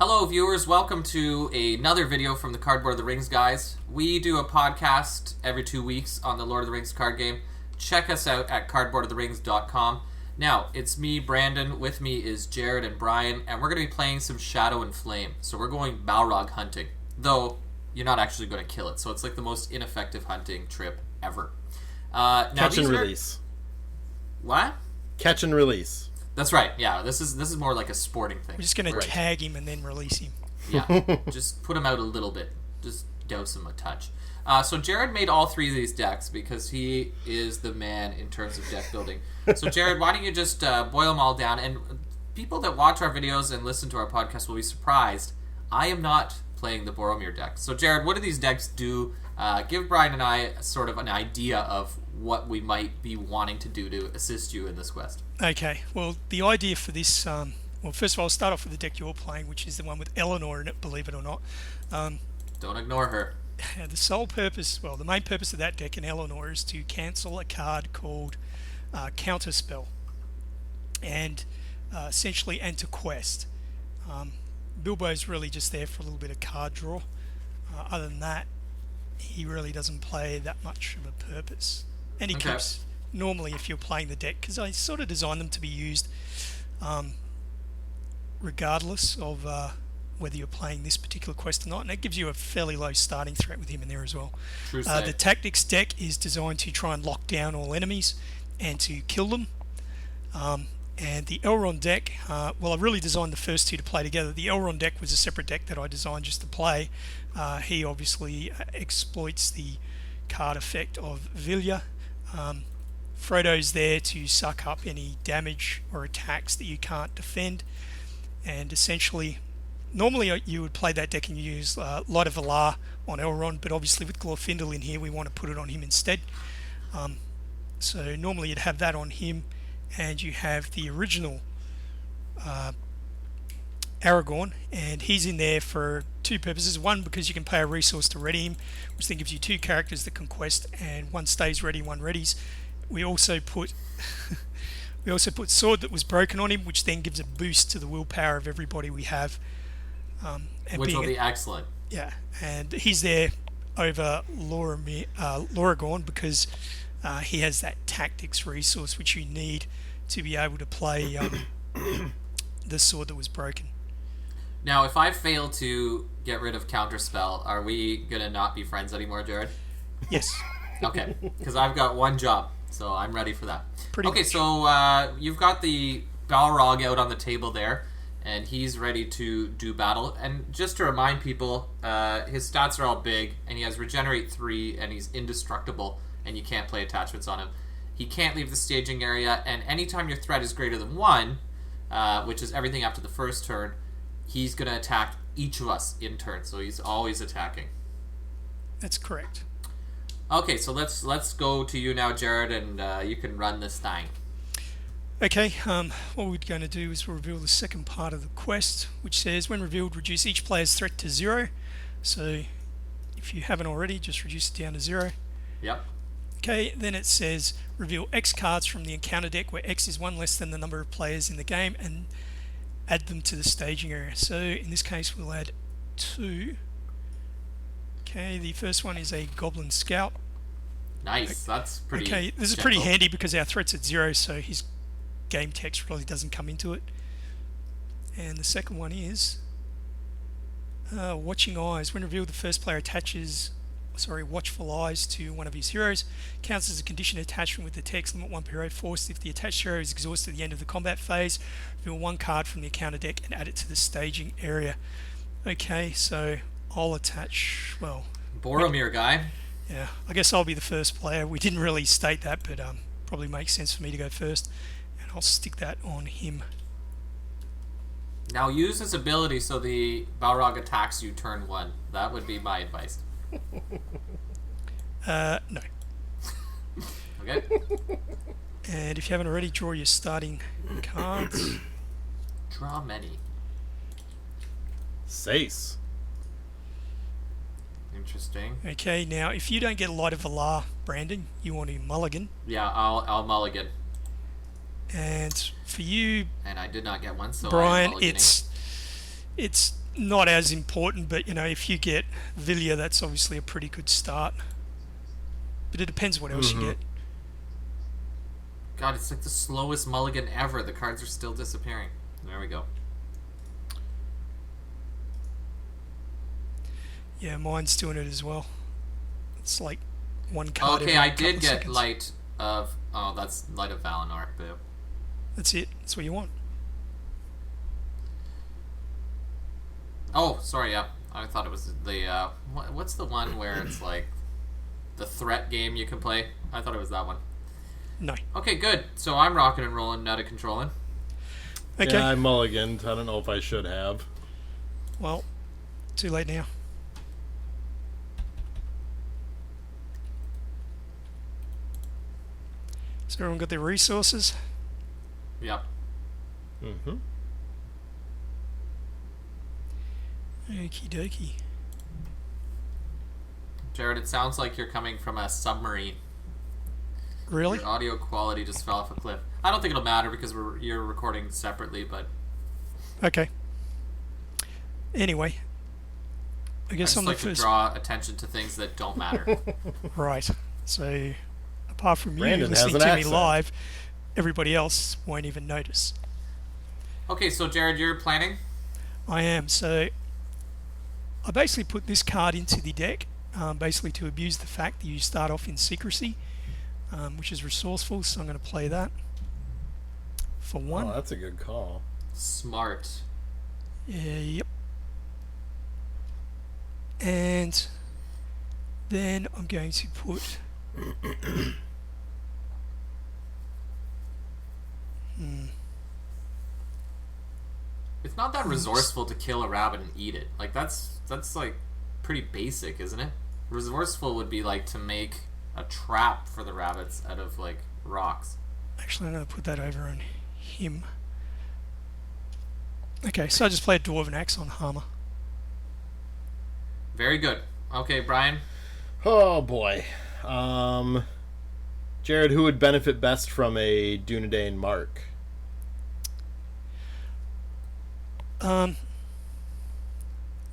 Hello viewers, welcome to another video from the Cardboard of the Rings guys. We do a podcast every 2 weeks on the Lord of the Rings card game. Check us out at cardboardoftherings.com. Now, it's me, Brandon, with me is Jared and Brian, and we're going to be playing some Shadow and Flame. So we're going Balrog hunting, though you're not actually going to kill it, so it's like the most ineffective hunting trip ever. Catch and release. What? Catch and release. That's right, yeah, this is more like a sporting thing. We're just going to tag him and then release him. Yeah, just put him out a little bit. Just dose him a touch. So Jared made all three of these decks because he is the man in terms of deck building. So Jared, why don't you just boil them all down? And people that watch our videos and listen to our podcast will be surprised. I am not playing the Boromir deck. So Jared, what do these decks do? Give Brian and I sort of an idea of what we might be wanting to do to assist you in this quest. Okay, well, the idea for this, well, first of all, I'll start off with the deck you're playing, which is the one with Eleanor in it, believe it or not. Don't ignore her. The main purpose of that deck in Eleanor is to cancel a card called Counterspell, and essentially enter quest. Bilbo's really just there for a little bit of card draw. Other than that, he really doesn't play that much of a purpose. And he keeps, normally if you're playing the deck, because I sort of designed them to be used regardless of whether you're playing this particular quest or not, and it gives you a fairly low starting threat with him in there as well. The Tactics deck is designed to try and lock down all enemies and to kill them. And the Elrond deck, well, I really designed the first two to play together. The Elrond deck was a separate deck that I designed just to play. He obviously exploits the card effect of Vilya. Frodo's there to suck up any damage or attacks that you can't defend. And essentially, normally you would play that deck and you use Light of Valar on Elrond, but obviously with Glorfindel in here, we want to put it on him instead. So normally you'd have that on him, and you have the original Aragorn, and he's in there for two purposes. One, because you can pay a resource to ready him, which then gives you two characters that can quest, and one stays ready, one readies. We also put Sword That Was Broken on him, which then gives a boost to the willpower of everybody we have. Which will be excellent. Yeah, and he's there over Loragorn because he has that tactics resource which you need to be able to play the Sword That Was Broken. Now, if I fail to get rid of Counterspell, are we going to not be friends anymore, Jared? Yes. Okay, because I've got one job, so I'm ready for that. Pretty much. So you've got the Balrog out on the table there, and he's ready to do battle. And just to remind people, his stats are all big, and he has Regenerate 3, and he's indestructible, and you can't play attachments on him. He can't leave the staging area, and anytime your threat is greater than 1, which is everything after the first turn, he's going to attack each of us in turn, so he's always attacking. That's correct. Okay, so let's go to you now, Jared, and you can run this thing. Okay, what we're going to do is reveal the second part of the quest, which says, when revealed, reduce each player's threat to 0. So if you haven't already, just reduce it down to 0. Yep. Okay, then it says, reveal X cards from the encounter deck, where X is 1 less than the number of players in the game, and add them to the staging area. So in this case, we'll add 2. Okay, the first one is a Goblin Scout. Nice, that's pretty Okay, this is pretty handy because our threat's at 0, so his game text really doesn't come into it. And the second one is Watching Eyes. When revealed, the first player attaches Watchful Eyes to one of his heroes. Counts as a condition attachment with the text limit 1 per hero. Forced if the attached hero is exhausted at the end of the combat phase. Reveal 1 card from the encounter deck and add it to the staging area. Okay, so I'll attach, well... Boromir guy. Yeah, I guess I'll be the first player. We didn't really state that, but probably makes sense for me to go first. And I'll stick that on him. Now use his ability so the Balrog attacks you turn 1. That would be my advice. No. Okay. And if you haven't already, draw your starting cards. Draw many. Sace. Interesting. Okay, now if you don't get Light of Valar, Brandon, you want to mulligan. Yeah, I'll mulligan. And for you, And I did not get one, so Brian, I'm mulliganing. it's not as important, but if you get Villia, that's obviously a pretty good start. But it depends what else you get. God, it's like the slowest mulligan ever. The cards are still disappearing. There we go. Yeah, mine's doing it as well. It's like one card. Okay, I did get Light of... Oh, that's Light of Valinor. Boo. That's it. That's what you want. Oh, sorry, yeah. I thought it was the... what's the one where it's like the threat game you can play? I thought it was that one. No. Okay, good. So I'm rocking and rolling, out of controlling. Okay. Yeah, I mulliganed. I don't know if I should have. Well, too late now. So everyone got their resources? Yep. Mm-hmm. Okie dokie. Jared, it sounds like you're coming from a submarine. Really? Your audio quality just fell off a cliff. I don't think it'll matter because you're recording separately, but... Okay. Anyway. I guess I'm like to draw attention to things that don't matter. Right. So, apart from Brandon you listening to me accent. live, everybody else won't even notice. Okay, so Jared, you're planning? I am. So, I basically put this card into the deck, basically to abuse the fact that you start off in secrecy. Which is resourceful, so I'm going to play that for one. Oh, that's a good call. Smart. Yep. And then I'm going to put... It's not that resourceful to kill a rabbit and eat it. Like, that's like pretty basic, isn't it? Resourceful would be like to make a trap for the rabbits out of like rocks. Actually, I'm going to put that over on him. Okay, so I just play a Dwarven Axe on Hammer. Very good. Okay, Brian. Oh boy. Jared, who would benefit best from a Dunedain Mark?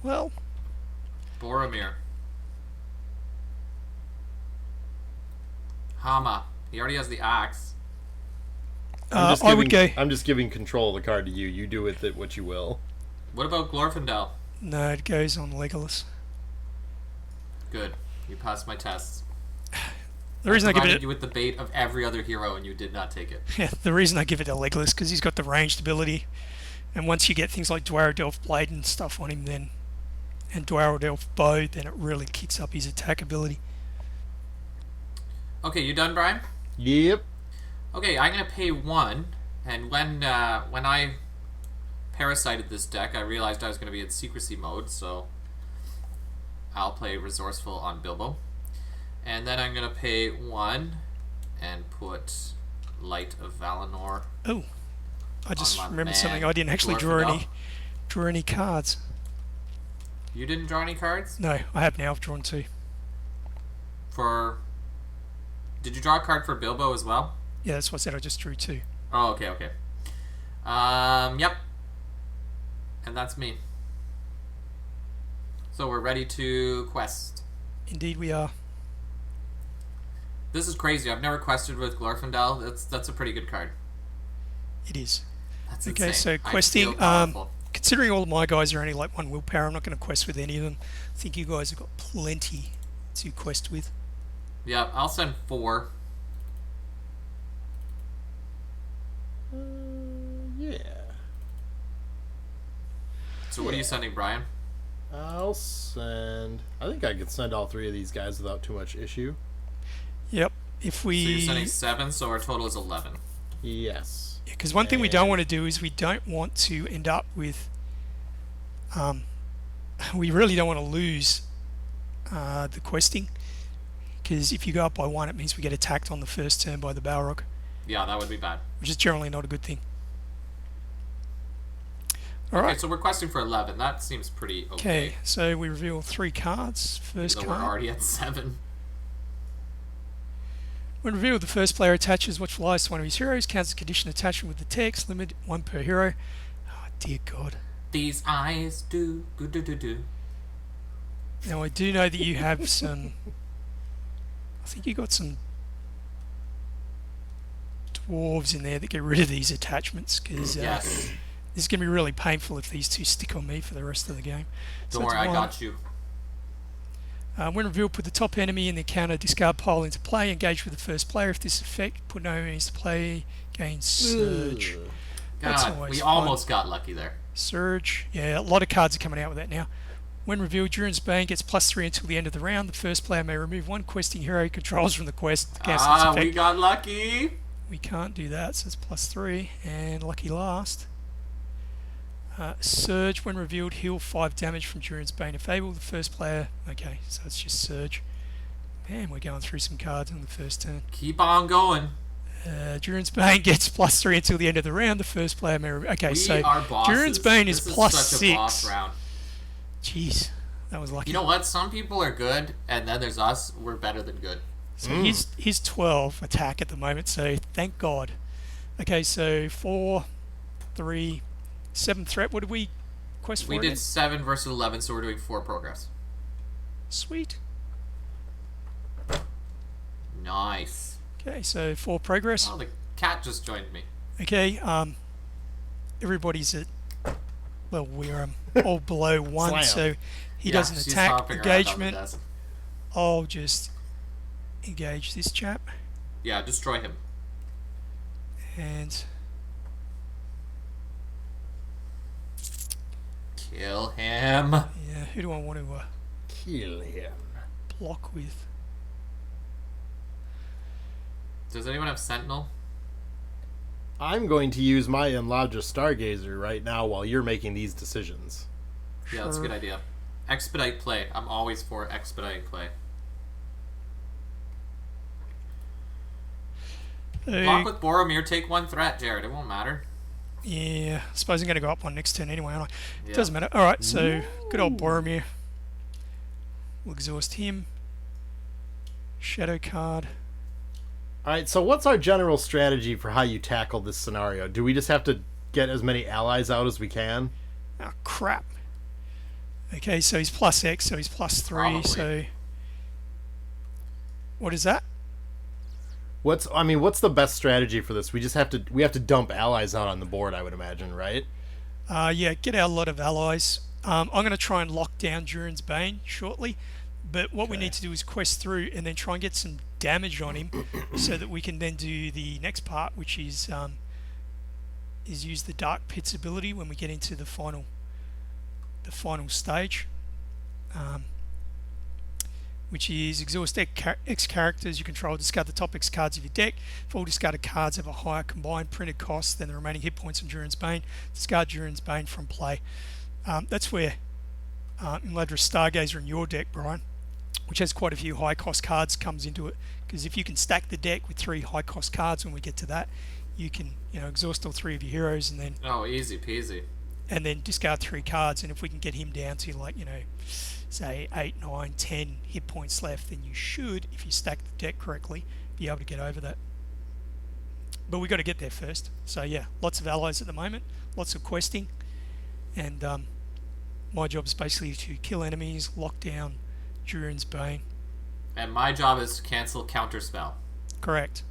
Well, Boromir. Hama. He already has the axe. I'm just giving control of the card to you. You do with it what you will. What about Glorfindel? No, it goes on Legolas. Good. You passed my tests. The reason I give it you with the bait of every other hero, and you did not take it. Yeah, the reason I give it to Legolas because he's got the ranged ability, and once you get things like Dwarrowdelf Blade and stuff on him, then and Dwarrowdelf Bow, then it really kicks up his attack ability. Okay, you done, Brian? Yep. Okay, I'm gonna pay 1, and when I parasited this deck, I realized I was gonna be in secrecy mode, so I'll play resourceful on Bilbo. And then I'm going to pay 1 and put Light of Valinor. Oh, I just remembered something. I didn't actually draw any cards. You didn't draw any cards? No, I have now. I've drawn 2. Did you draw a card for Bilbo as well? Yeah, that's what I said. I just drew 2. Oh, okay. Yep. And that's me. So we're ready to quest. Indeed we are. This is crazy. I've never quested with Glorfindel. That's a pretty good card. It is. That's okay, insane. so questing. Considering all of my guys are only like 1 willpower, I'm not going to quest with any of them. I think you guys have got plenty to quest with. Yeah, I'll send 4. Yeah. So what are you sending, Brian? I'll send... I think I could send all 3 of these guys without too much issue. Yep. So you're sending 7, so our total is 11. Yes. Yeah, because one thing we don't want to do is we don't want to end up with... we really don't want to lose the questing. Because if you go up by 1, it means we get attacked on the first turn by the Balrog. Yeah, that would be bad. Which is generally not a good thing. Okay, so we're questing for 11. That seems pretty okay. Okay, so we reveal 3 cards. First card. We're already at 7. When revealed, the first player attaches Watchful Eyes to one of his heroes, counts the condition attachment with the text, limit 1 per hero. Oh, dear God. these eyes do. Do. Now, I do know that you have some... I think you got some dwarves in there that get rid of these attachments, because Yes. this is going to be really painful if these two stick on me for the rest of the game. Don't worry, I got you. When revealed, put the top enemy in the counter discard pile into play. Engage with the first player. If this effect, put no enemies to play. Gain Surge. God, we almost got lucky there. Surge. Yeah, a lot of cards are coming out with that now. When revealed, Durin's Bane gets +3 until the end of the round. The first player may remove one questing hero he controls from the quest. We got lucky. We can't do that, so it's +3. And lucky last. Surge, when revealed, heal 5 damage from Durin's Bane if able. The first player... Okay, so it's just Surge. Man, we're going through some cards on the first turn. Keep on going. Durin's Bane gets +3 until the end of the round. The first player may... Okay, so Durin's Bane is +6. Such a boss round. Jeez, that was lucky. You know what? Some people are good, and then there's us. We're better than good. So he's 12 attack at the moment, so thank God. Okay, so 4, 3... 7 threat. What did we quest for? We did 7 versus 11, so we're doing 4 progress. Sweet. Nice. Okay, so 4 progress. Oh, the cat just joined me. Okay, everybody's at... Well, we're all below 1, Slam. so he doesn't attack. Engagement. I'll just engage this chap. Yeah, destroy him. And... Kill him. Yeah, who do I want to Kill him. block with? Does anyone have Sentinel? I'm going to use my Enlarger Stargazer right now while you're making these decisions. Yeah, that's a good idea. Expedite play. I'm always for expediting play. Block with Boromir, take 1 threat, Jared. It won't matter. Yeah, I suppose I'm going to go up 1 next turn anyway, aren't I? Yeah. Doesn't matter. Alright, so good old Boromir. We'll exhaust him. Shadow card. Alright, so what's our general strategy for how you tackle this scenario? Do we just have to get as many allies out as we can? Oh, crap. Okay, so he's +X, so he's +3, Probably. so... What is that? What's the best strategy for this? We have to dump allies out on the board, I would imagine, right? Yeah, get out a lot of allies. I'm going to try and lock down Durin's Bane shortly, but what we need to do is quest through and then try and get some damage on him so that we can then do the next part, which is use the Dark Pit's ability when we get into the final stage, which is exhaust X characters you control, discard the top X cards of your deck. If all discarded cards have a higher combined printed cost than the remaining hit points on Durin's Bane, discard Durin's Bane from play. That's where Imladra Stargazer in your deck, Brian, which has quite a few high cost cards, comes into it, because if you can stack the deck with 3 high cost cards when we get to that, you can exhaust all 3 of your heroes and then easy peasy. And then discard 3 cards, and if we can get him down to say 8, 9, 10 hit points left, then you should, if you stack the deck correctly, be able to get over that. But we've got to get there first. So yeah, lots of allies at the moment, lots of questing, and my job is basically to kill enemies, lock down Durin's Bane. And my job is to cancel counterspell. Correct.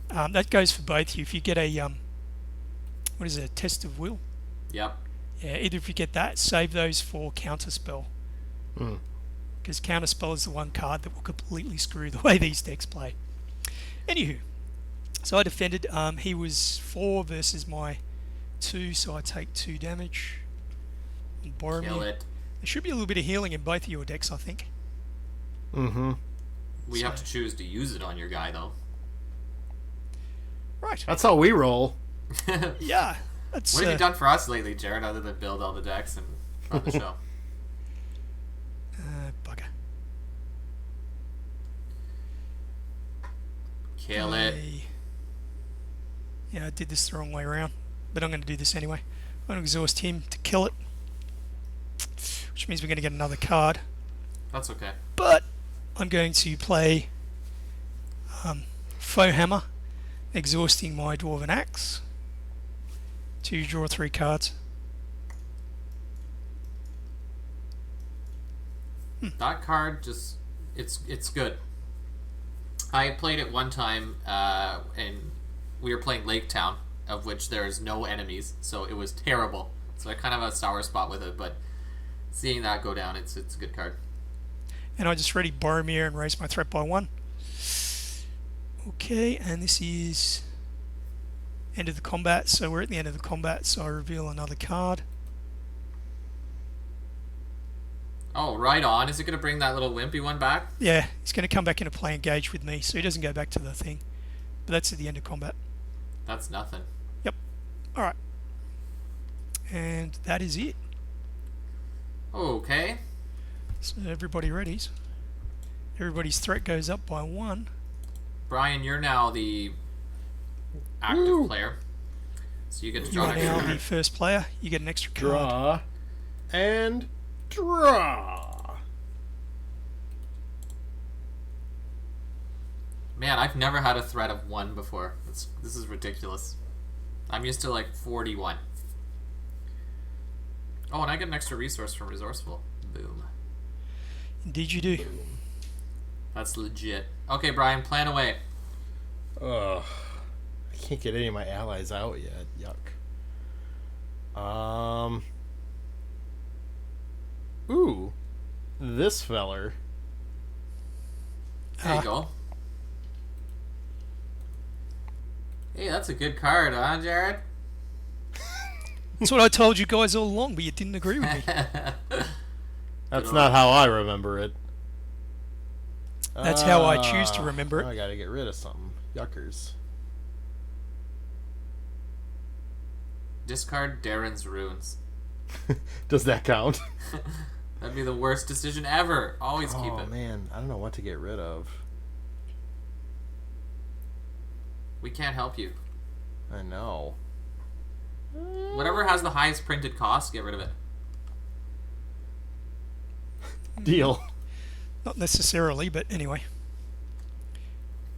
That goes for both you. If you get a what is it, a test of will? Yep. Yeah, either if you get that, save those for counterspell. Because counterspell is the one card that will completely screw the way these decks play. Anywho, so I defended. He was 4 versus my 2, so I take 2 damage. And Boromir. Kill it. There should be a little bit of healing in both of your decks, I think. We have to choose to use it on your guy, though. Right. That's how we roll. Yeah. That's, what have you done for us lately, Jared, other than build all the decks and run the show? Bugger. Kill it. Yeah, I did this the wrong way around, but I'm going to do this anyway. I'm going to exhaust him to kill it, which means we're going to get another card. That's okay. But I'm going to play Foe Hammer, exhausting my Dwarven Axe to draw 3 cards. That card just it's good. I played it one time, and we were playing Lake Town, of which there is no enemies, so it was terrible. So I kind of have a sour spot with it, but seeing that go down, it's a good card. And I just ready Boromir and raise my threat by 1. Okay, and this is end of the combat, so we're at the end of the combat, so I reveal another card. Oh, right on. Is it going to bring that little wimpy one back? Yeah, he's going to come back into play engage with me, so he doesn't go back to the thing. But that's at the end of combat. That's nothing. Yep. Alright. And that is it. Okay. So everybody readies. Everybody's threat goes up by 1. Brian, you're now the active player. So you get to You draw are an extra now the card. first player. You get an extra card. Draw. And draw. Man, I've never had a threat of 1 before. This is ridiculous. I'm used to like 41. Oh, and I get an extra resource from Resourceful. Boom. Indeed you do. That's legit. Okay, Brian, plan away. Ugh. I can't get any of my allies out yet. Yuck. Ooh. This feller. There you go. Hey, that's a good card, huh, Jared? That's what I told you guys all along, but you didn't agree with me. That's not how I remember it. That's how I choose to remember it. I gotta get rid of something. Yuckers. Discard Darren's Runes. Does that count? That'd be the worst decision ever. Always keep Oh it. man, I don't know what to get rid of. We can't help you. I know. Whatever has the highest printed cost, get rid of it. Deal. Not necessarily, but anyway.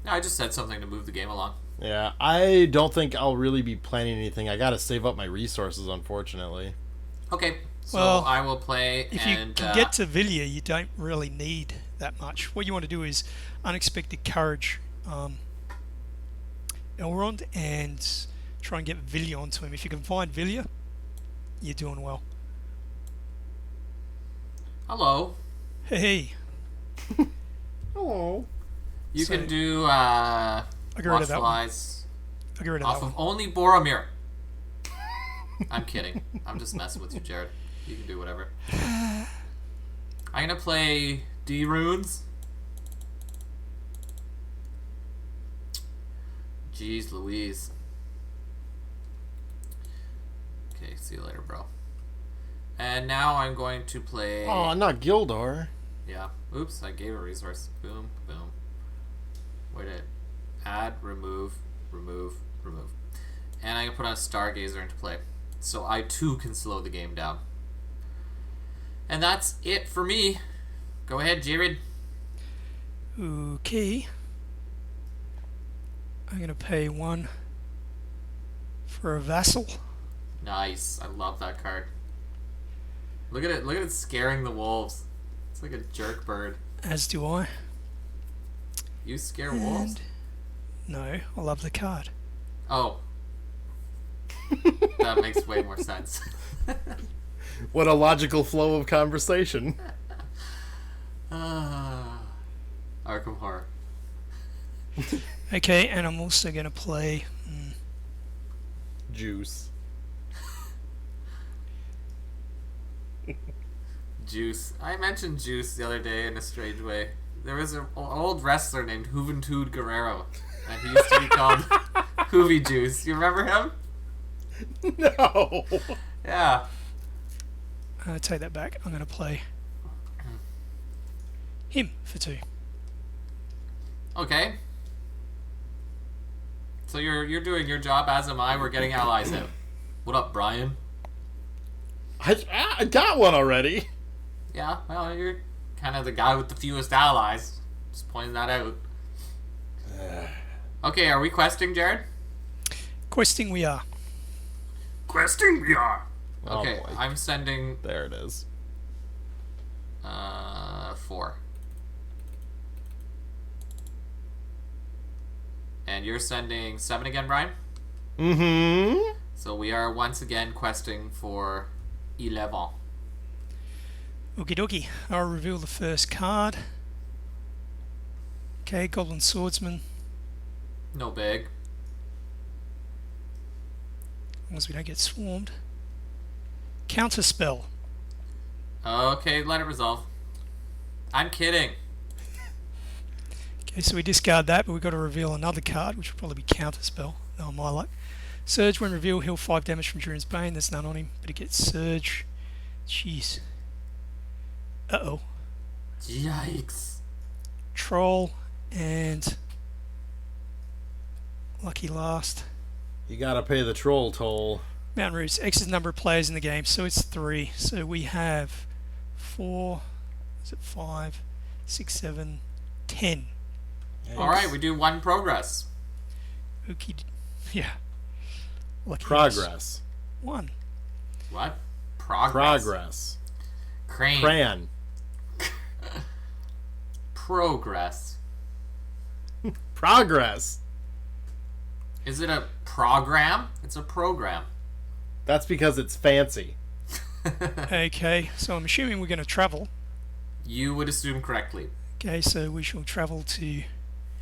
No, I just said something to move the game along. Yeah, I don't think I'll really be planning anything. I gotta save up my resources, unfortunately. Okay, so Well, I will play If and you can get to Villia, you don't really need that much. What you want to do is Unexpected Courage Elrond and try and get Villia onto him. If you can find Villia, you're doing well. hello. Hey, Oh. You So- can do I got rid Watch of that one. Flies I got rid of off that of one. only Boromir. I'm kidding. I'm just messing with you, Jared. You can do whatever. I'm gonna play D runes. Jeez Louise. Okay, see you later, bro. And now I'm going to play. Oh, not Gildor. Yeah. Oops, I gave a resource. Boom, boom. Wait it. Add, remove, remove, remove. And I'm going to put on Stargazer into play. So I too can slow the game down. And that's it for me. Go ahead, Jared. Okay. I'm going to pay 1 for a vassal. Nice. I love that card. Look at it. Look at it scaring the wolves. It's like a jerk bird. As do I. You scare wolves? And no, I love the card. Oh. That makes way more sense. What a logical flow of conversation. Arkham Horror. Okay, and I'm also going to play... Juice. Juice. I mentioned Juice the other day in a strange way. There was an old wrestler named Juventud Guerrero, and he used to be called Hoovy Juice. You remember him? No. Yeah. I take that back. I'm going to play him for 2. Okay. So you're doing your job, as am I. We're getting allies out. What up, Brian? I got one already. Yeah, well, you're kind of the guy with the fewest allies. Just pointing that out. Okay, are we questing, Jared? Questing we are. Questing we are. Oh, Okay, boy. I'm sending There it is. 4. And you're sending 7 again, Brian? Mm-hmm. So we are once again questing for 11. Okie dokie. I'll reveal the first card. Okay, Goblin Swordsman. No big. As long as we don't get swarmed. Counterspell. Okay, let it resolve. I'm kidding. Okay, so we discard that, but we've got to reveal another card, which will probably be Counterspell. No, my luck. Surge, when revealed, heal 5 damage from Durin's Bane. There's none on him, but he gets Surge. Jeez. Uh-oh. Yikes. Troll and lucky last. You gotta pay the troll toll. Mountain Roots. X is the number of players in the game, so it's 3. So we have 4, is it 5, 6, 7, 10. Alright, we do 1 progress. Okay. Yeah. Lucky Progress. 1. What? Progress. Progress. Crane. Crayon. Progress. Progress. Is it a program? It's a program. That's because it's fancy. Okay, so I'm assuming we're going to travel. You would assume correctly. Okay, so we shall travel to...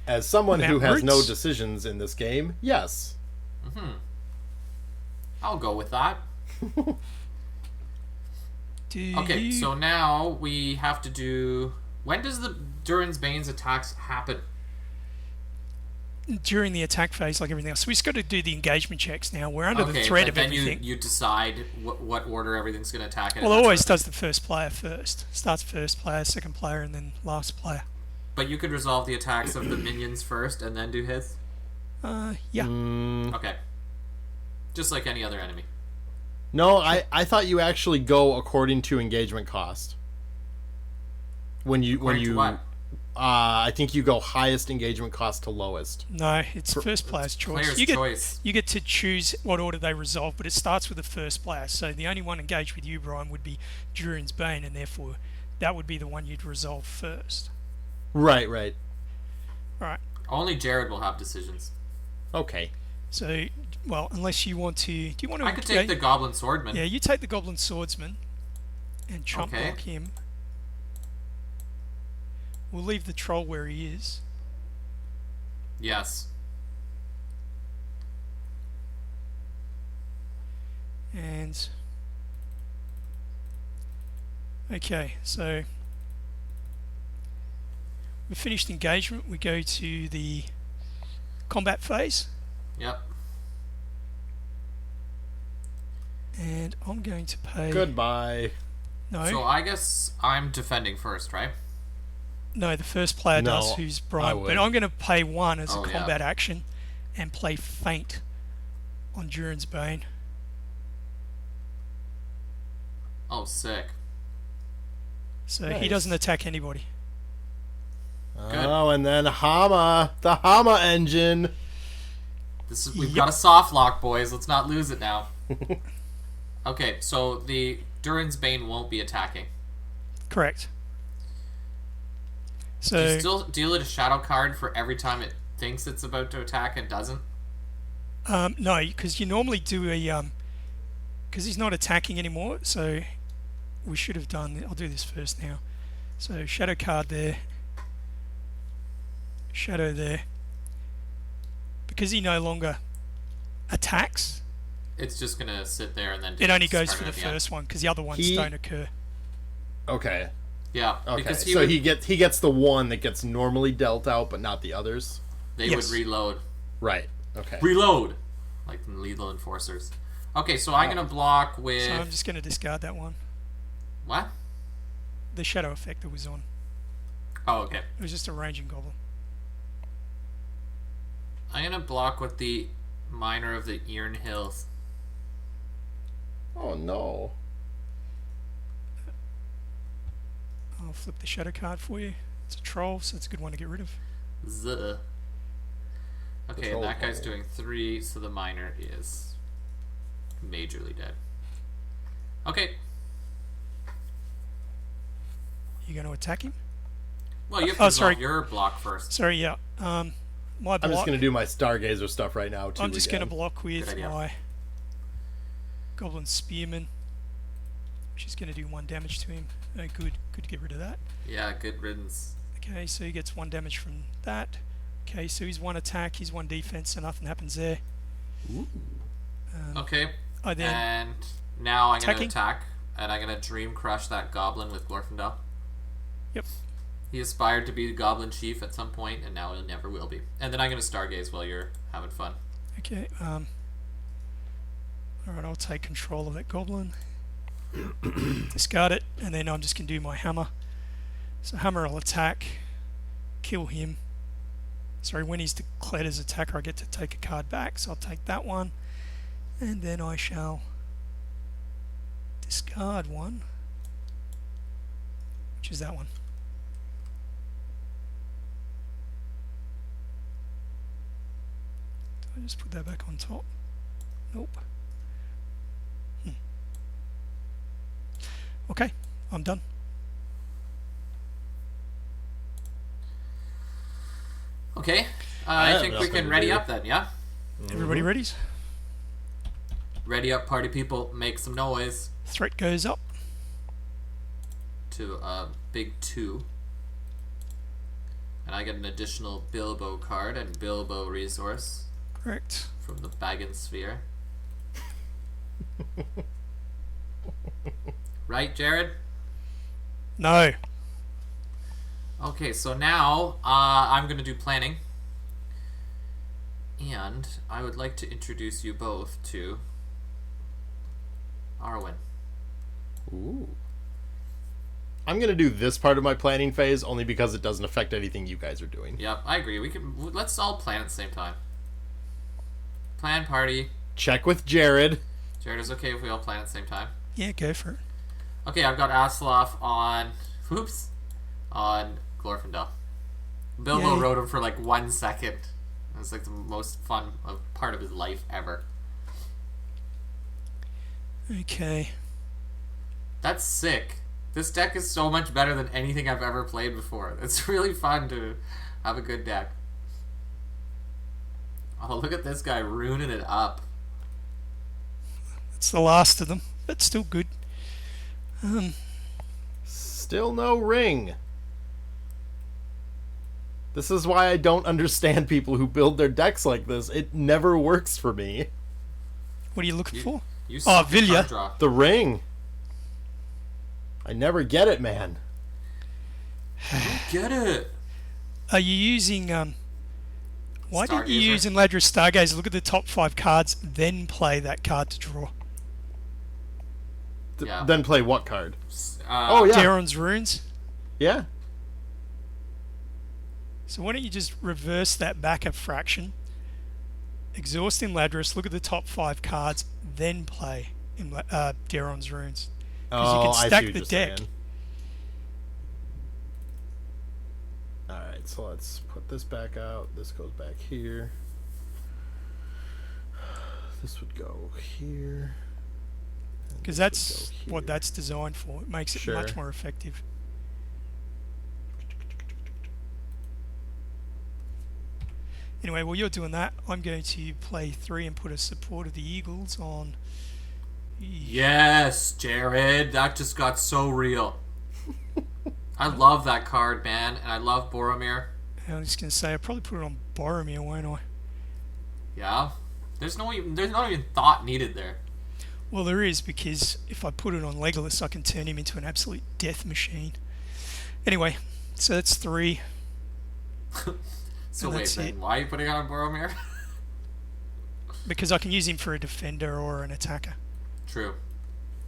As someone who Mountain has no Roots. decisions in this game, yes. I'll go with that. Okay, so now we have to do... When does the Durin's Bane's attacks happen? During the attack phase, like everything else. So we just got to do the engagement checks now. We're under the Okay, threat but of then everything. you decide what order everything's going to attack in. Well, it always does the first player first. Starts first player, second player, and then last player. But you could resolve the attacks of the minions first and then do his? Yeah. Okay. Just like any other enemy. No, I thought you actually go according to engagement cost. According to what? I think you go highest engagement cost to lowest. No, it's first player's choice. Player's You get, choice. you get to choose what order they resolve, but it starts with the first player. So the only one engaged with you, Brian, would be Durin's Bane, and therefore that would be the one you'd resolve first. Right. Right. Only Jared will have decisions. Okay. So, well, unless you want to... Do you want to... I could take the Goblin Swordman. Yeah, you take the Goblin Swordsman and chump Okay. block him. We'll leave the troll where he is. Yes. And... Okay, so... We've finished engagement. We go to the combat phase. Yep. And I'm going to pay... Goodbye. No, So I guess I'm defending first, right? no, the first player No, does, who's I Brian. would. But I'm going to pay 1 as Oh, a yeah. combat action and play Feint on Durin's Bane. Oh, sick. So Nice. he doesn't attack anybody. Oh, and then Hama. The Hama engine. We've got a soft lock, boys. Let's not lose it now. Okay, so the Durin's Bane won't be attacking. Correct. Do So you still deal it a shadow card for every time it thinks it's about to attack and doesn't? no, because you normally do a because he's not attacking anymore. So we should have done. I'll do this first now. So shadow card there, shadow there. Because he no longer attacks, It's just gonna sit there and then. it only its goes turn for the at end. first one because the other ones He- don't occur. Okay. Yeah, Okay. because So he gets the one that gets normally dealt out, but not the others. they Yes. would reload. Right. Okay. Reload, like the Lethal Enforcers. Okay, so I'm gonna block with So I'm just going to discard that one. what? The shadow effect that was on. Oh, okay. It was just a ranging goblin. I'm gonna block with the Miner of the Earn Hills. Oh no. I'll flip the shadow card for you. It's a troll, so it's a good one to get rid of. Zuh. Okay, and troll that guy's hole. doing 3, so the Miner is majorly dead. Okay, You going to attack him? Well, you have to resolve your block first. Sorry, yeah. My block, I'm just going to do my Stargazer stuff right now, too. I'm just going to block with idea. my Goblin Spearman, which is going to do 1 damage to him. Oh, good. Good to get rid of that. Yeah, good riddance. Okay, so he gets 1 damage from that. Okay, so he's 1 attack, he's 1 defense, so nothing happens there. Okay. And now I'm going to attack, and I'm going to Dream Crush that goblin with Glorfindel. Yep. He aspired to be the Goblin Chief at some point, and now he never will be. And then I'm going to Stargaze while you're having fun. Okay, alright, I'll take control of that goblin. Discard it, and then I'm just going to do my hammer. So hammer will attack, kill him. Sorry, when he's declared as attacker, I get to take a card back, so I'll take that one. And then I shall discard one, which is that one. Do I just put that back on top? Nope. Okay, I'm done. Okay, I think we can ready up then, yeah? Everybody ready? Ready up, party people. Make some noise. Threat goes up. To a big 2. And I get an additional Bilbo card and Bilbo resource. Correct. From the Baggin Sphere. Right, Jared? No. Okay, so now I'm going to do planning. And I would like to introduce you both to Arwen. Ooh. I'm going to do this part of my planning phase only because it doesn't affect anything you guys are doing. Yep, I agree. Let's all plan at the same time. Plan party. Check with Jared. Jared is okay if we all plan at the same time? Yeah, go for it. Okay, I've got Asloff on Glorfindel. Bilbo Yay. rode him for like 1 second. It was like the most fun part of his life ever. Okay. That's sick. This deck is so much better than anything I've ever played before. It's really fun to have a good deck. Oh, look at this guy ruining it up. It's the last of them, but still good. Still no ring. This is why I don't understand people who build their decks like this. It never works for me. What are you looking for? You Oh, suck at Vilya. card draw. The ring. I never get it, man. Get it. Are you using... why didn't you Stargazer. use in Ladris Stargazer, look at the top 5 cards, then play that card to draw? Yeah. Then play what card? Oh, yeah. Daron's Runes. Yeah. So why don't you just reverse that back a fraction, exhaust in Ladris, look at the top 5 cards, then play in Daron's Runes. Because you can stack I see what the you're deck. saying. Alright, so let's put this back out. This goes back here. This would go here. Because that's what that's designed for. It makes it Sure. much more effective. Anyway, while you're doing that, I'm going to play 3 and put a support of the Eagles on. Yes, Jared. That just got so real. I love that card, man, and I love Boromir. I was just going to say, I'll probably put it on Boromir, won't I? Yeah. There's not even thought needed there. Well, there is, because if I put it on Legolas, I can turn him into an absolute death machine. Anyway, so that's 3. So And wait, that's then it. why are you putting it on Boromir? Because I can use him for a defender or an attacker. True.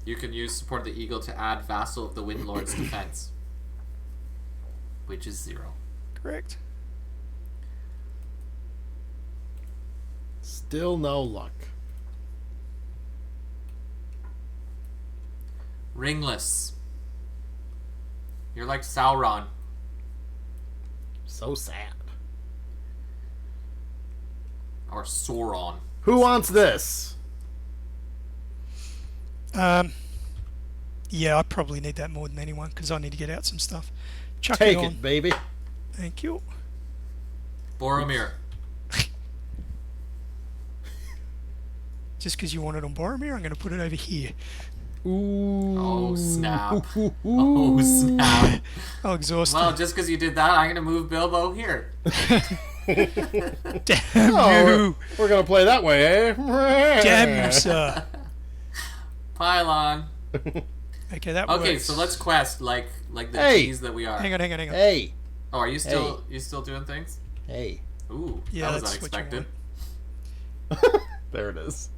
You can use Support of the Eagle to add Vassal of the Windlord's defense. Which is 0. Correct. Still no luck. Ringless. You're like Sauron. So sad. Or Sauron. Who wants this? Yeah, I probably need that more than anyone because I need to get out some stuff. Chuck Take it on. it, baby. Thank you. Boromir. Just because you want it on Boromir, I'm going to put it over here. Ooh. Oh, snap. Oh, snap. Oh, exhausted. Well, just because you did that, I'm going to move Bilbo here. Damn you. We're going to play that way, eh? Damn you, sir. Pylon. Okay, that works. Okay, so let's quest like the Hey. cheese that we are. Hang on. Hey. Oh, are you still doing things? Hey. Ooh, Yeah, that was that's what you unexpected. There it is.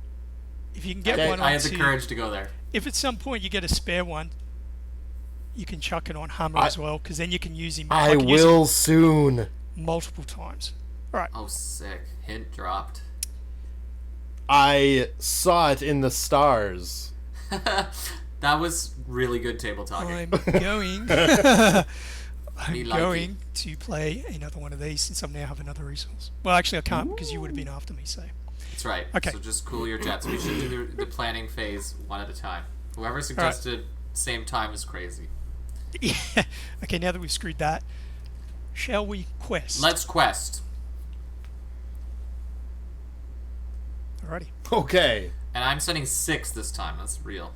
If you can get Okay, one I had the onto... courage to go there. If at some point you get a spare one, you can chuck it on Hummer as well, because then you can use him. I will use soon. him multiple times. All right. Oh, sick. Hint dropped. I saw it in the stars. That was really good table talking. I'm going. I'm Me like going to play another one of these since I now have another resource. Well, actually, I can't because you would have been after me. So. That's right. Okay. So just cool your jets. We should do the planning phase one at a time. Whoever suggested same time is crazy. Yeah. Okay. Now that we've screwed that, shall we quest? Let's quest. Alrighty. Okay. And I'm sending 6 this time. That's real.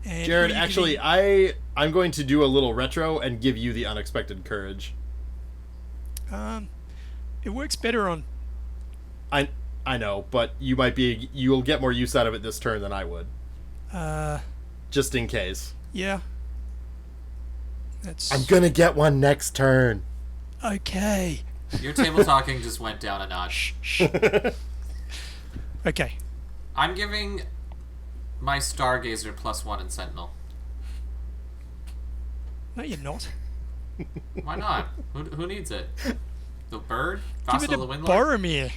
And Jared, who are you actually, giving- I'm going to do a little retro and give you the unexpected courage. it works better on. I know, but you'll get more use out of it this turn than I would. Just in case. Yeah. That's I'm gonna get one next turn. okay. Your table talking just went down a notch. Shh. Okay. I'm giving my Stargazer +1 in Sentinel. No, you're not. Why not? Who needs it? The bird? Give Vassal it to of the Windlord? Boromir.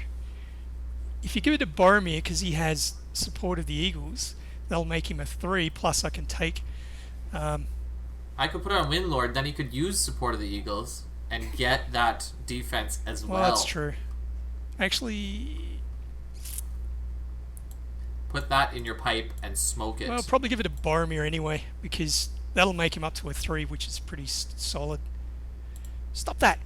If you give it to Boromir because he has support of the Eagles, they'll make him a 3. Plus, I can take. I could put it on Windlord, then he could use support of the Eagles and get that defense as well. Well, that's true. Actually, Put that in your pipe and smoke it. well, I'll probably give it to Boromir anyway because that'll make him up to a 3, which is pretty solid. Stop that.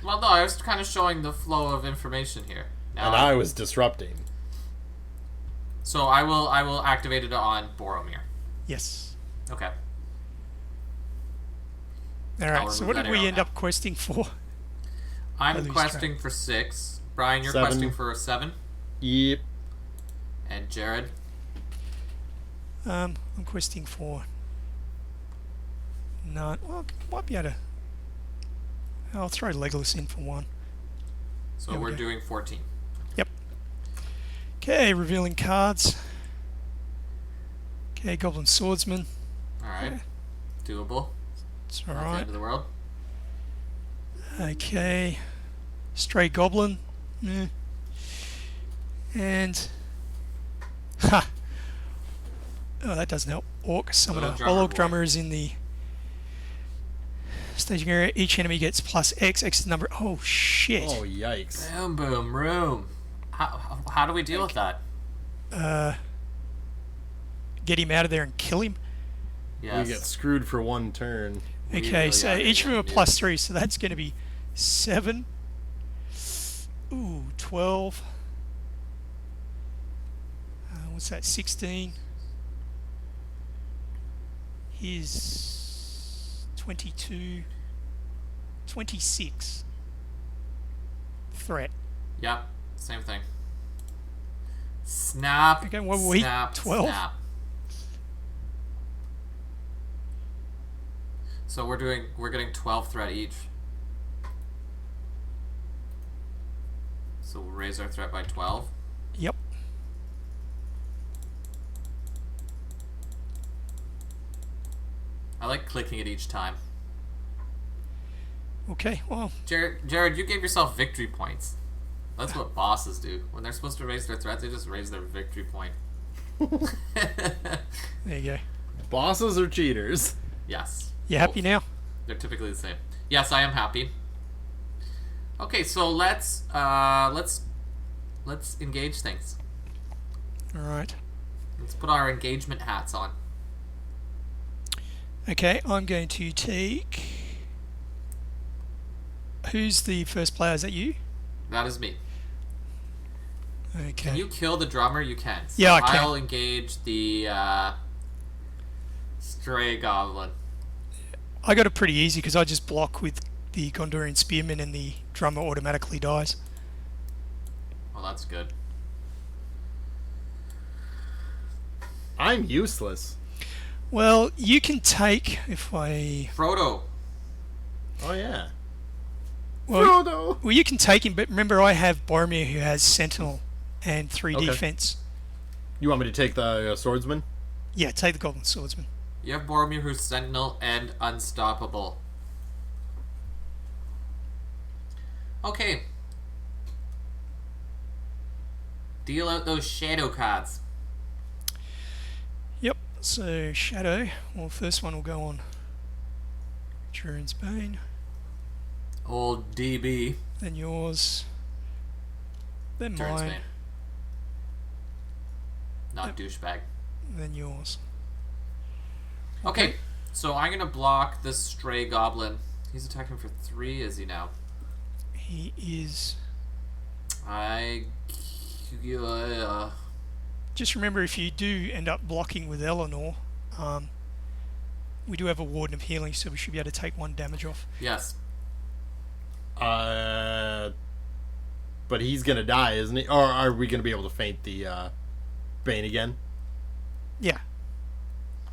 Well, no, I was kind of showing the flow of information here. Now And I was disrupting. So I will activate it on Boromir. Yes. Okay. All right. So remove what that did we arrow end now. up questing for? I I'm lose questing for 6. Brian, you're 7. questing for a 7. Yep. And Jared? I'm questing for 9. Well, might be able to. I'll throw Legolas in for 1. So There we we're go. doing 14. Yep. Okay, revealing cards. Okay, Goblin Swordsman. Alright. Yeah. Doable. It's Not the alright. end of the world. Okay. Stray Goblin. Eh. And. Ha! Oh, that doesn't help. Orc Summoner. Little drummer All Orc boy. Drummer is in the staging area. Each enemy gets plus X. X is the number. Oh, shit. Oh, yikes. Boom, boom, room. How do we deal with that? Get him out of there and kill him. Yes. We get screwed for one turn. We Okay, really so are each of them are gonna plus 3, so that's going to be 7. Ooh, 12. What's that? 16. Here's 22. 26. Threat. Yep. Same thing. Snap. Okay, what were we? Snap. 12? Snap. So we're getting 12 threat each. So we'll raise our threat by 12. Yep. I like clicking it each time. Okay, well, Jared, you gave yourself victory points. That's what bosses do. When they're supposed to raise their threat, they just raise their victory point. there you go. Bosses are cheaters. Yes. You happy now? They're typically the same. Yes, I am happy. Okay, so let's engage things. Alright. Let's put our engagement hats on. Okay, I'm going to take Who's the first player? Is that you? That is me. Okay. Can you kill the drummer? You can. So yeah, I can. I'll engage the stray goblin. I got it pretty easy because I just block with the Gondorian Spearman and the drummer automatically dies. Well, that's good. I'm useless. Well, you can take if I. Frodo. Oh yeah. Well, Frodo. Well, you can take him, but remember I have Boromir who has Sentinel and 3 defense. You want me to take the swordsman? Yeah, take the Goblin Swordsman. You have Boromir who's Sentinel and Unstoppable. Okay. Deal out those shadow cards. Yep, so Shadow. Well, first one will go on Durin's Bane. Old DB. Then yours. Then Durin's mine. Bane. Not douchebag. Then yours. Okay, so I'm going to block this stray goblin. He's attacking for 3, is he now? He is. Just remember, if you do end up blocking with Eleanor, we do have a Warden of Healing, so we should be able to take 1 damage off. Yes. But he's gonna die, isn't he? Or are we gonna be able to feint the Bane again? Yeah.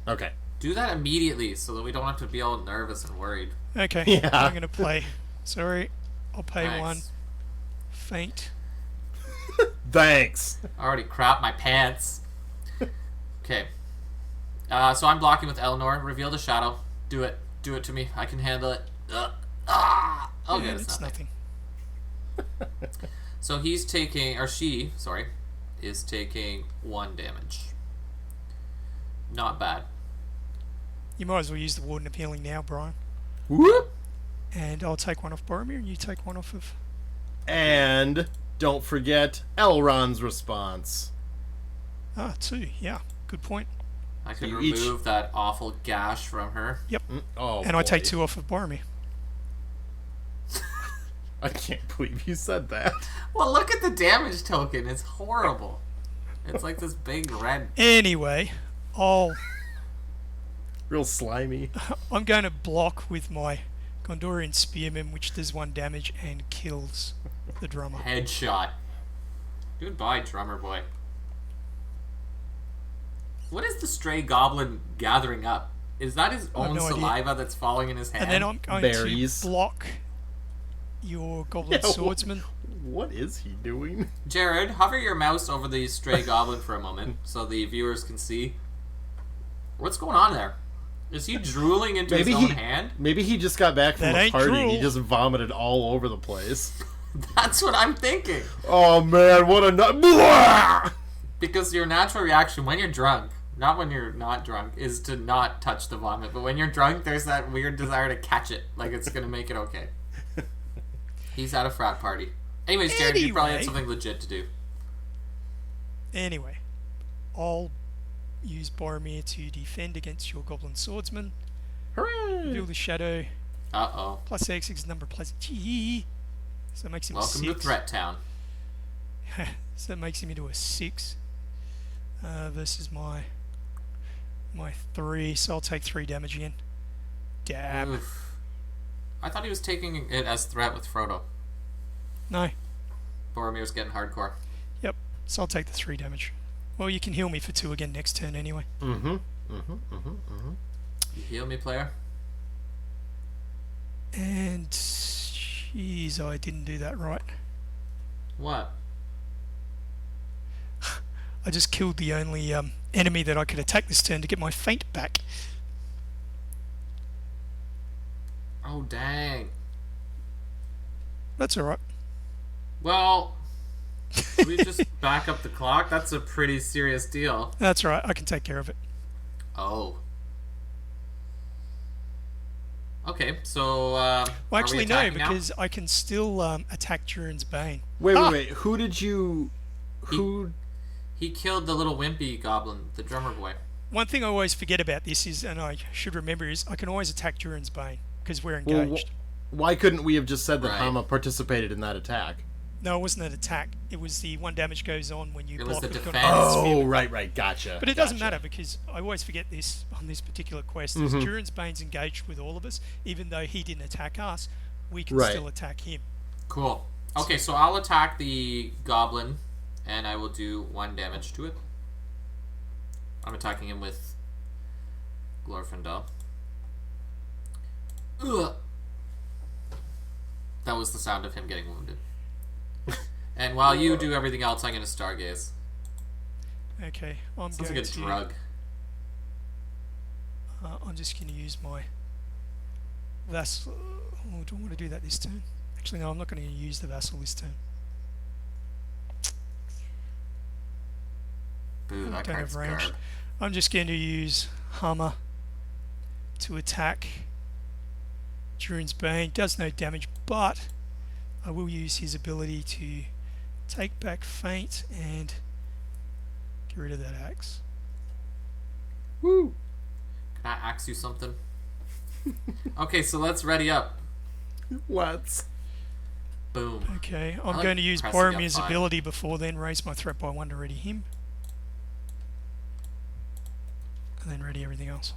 Okay. Do that immediately so that we don't have to be all nervous and worried. Okay. Yeah. I'm going to play. Sorry. I'll pay Thanks. 1. Feint. Thanks. I already crapped my pants. Okay. So I'm blocking with Eleanor. Reveal the shadow. Do it. Do it to me. I can handle it. Okay, Yeah, it's it's nothing. nothing. So he's taking, or she, sorry, is taking 1 damage. Not bad. You might as well use the Warden of Healing now, Brian. Whoop. And I'll take 1 off Boromir, and you take 1 off of... And don't forget Elrond's response. 2. Yeah, good point. I could you remove that awful gash from her. Yep. Oh, and boy. I take 2 off of Boromir. I can't believe you said that. Well, look at the damage token. It's horrible. It's like this big red... Anyway, Real slimy. I'm going to block with my Gondorian Spearman, which does 1 damage and kills the drummer. Headshot. Goodbye, drummer boy. What is the stray goblin gathering up? Is that his own no saliva idea. that's falling in his hand? And then I'm going Berries. to block your Goblin Yeah, Swordsman. What is he doing? Jared, hover your mouse over the stray goblin for a moment so the viewers can see. What's going on there? Is he drooling into his own hand? Maybe he just got back from That a ain't party and drool. he just vomited all over the place. That's what I'm thinking. Oh man, what a nut! Blah! Because your natural reaction when you're drunk, not when you're not drunk, is to not touch the vomit. But when you're drunk, there's that weird desire to catch it. Like it's going to make it okay. He's at a frat party. Anyways, Jared, you probably had Anyway. something legit to do. Anyway, I'll use Boromir to defend against your Goblin Swordsman. Hooray! Build the Shadow. Uh-oh. Plus 6 number plus G. So that makes him Welcome 6. to Threat Town. So that makes him into a 6. Versus my 3. So I'll take 3 damage again. Dab. Oof. I thought he was taking it as threat with Frodo. No. Boromir's getting hardcore. Yep. So I'll take the 3 damage. Well, you can heal me for 2 again next turn anyway. Mm-hmm. You heal me, player? And... Jeez, I didn't do that right. What? I just killed the only enemy that I could attack this turn to get my feint back. Oh, dang. That's alright. Well, should we just back up the clock? That's a pretty serious deal. That's alright, I can take care of it. Oh. Okay, so, Well, actually, no, attacking now? because I can still attack Durin's Bane. Wait. Who did you... He killed the little wimpy goblin, the drummer boy. One thing I always forget about this is, and I should remember, is I can always attack Durin's Bane, because we're Well, engaged. Why couldn't we have just said that Right. Hama participated in that attack? No, it wasn't an attack. It was the 1 damage goes on when you It block was the with defense. Oh, right, gotcha. But it doesn't matter because I always forget this on this particular quest. Is Durin's Bane's engaged with all of us, even though he didn't attack us, we can still attack him. Cool. Okay, so I'll attack the goblin, and I will do 1 damage to it. I'm attacking him with Glorfindel. Ugh. That was the sound of him getting wounded. And while you do everything else, I'm going to Stargaze. Okay, Sounds like a drug. I'm just going to use my vassal. Oh, do I want to do that this turn? Actually, no, I'm not going to use the vassal this turn. Boo, that Don't card's have range. garb. I'm just going to use Hammer to attack Durin's Bane. Does no damage, but I will use his ability to take back Feint and get rid of that axe. Woo! Can I axe you something? Okay, so let's ready up. Let's. Boom. Okay, I'm like going to use pressing Boromir's F5. ability before then, raise my threat by 1 to ready him. And then ready everything else.